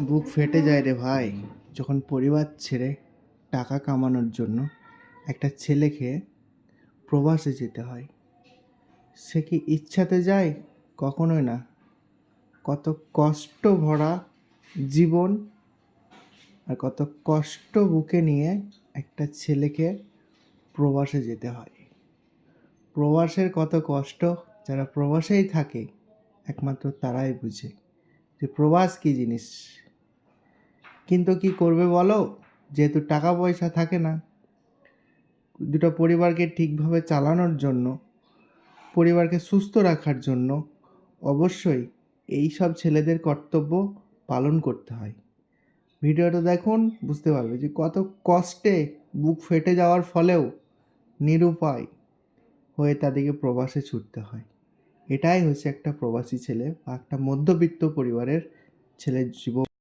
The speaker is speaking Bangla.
বুক ফেটে যায় রে ভাই, যখন পরিবার ছেড়ে টাকা কামানোর জন্য একটা ছেলেকে প্রবাসে যেতে হয়। সে কি ইচ্ছাতে যায়? কখনোই না। কত কষ্ট ভরা জীবন আর কত কষ্ট বুকে নিয়ে একটা ছেলেকে প্রবাসে যেতে হয়। প্রবাসের কত কষ্ট যারা প্রবাসেই থাকে একমাত্র তারাই বুঝে যে প্রবাস কী জিনিস। কিন্তু কি করবে বলো, যেহেতু টাকা পয়সা থাকে না, দুটো পরিবারকে ঠিকভাবে চালানোর জন্য, পরিবারকে সুস্থ রাখার জন্য অবশ্যই এই সব ছেলেদের কর্তব্য পালন করতে হয়। ভিডিওটা দেখুন, বুঝতে পারবে যে কত কষ্টে বুক ফেটে যাওয়ার ফলেও নিরুপায় হয়ে তাদেরকে প্রবাসে ছুটতে হয়। এটাই হচ্ছে একটা প্রবাসী ছেলে বা একটা মধ্যবিত্ত পরিবারের ছেলের জীবন।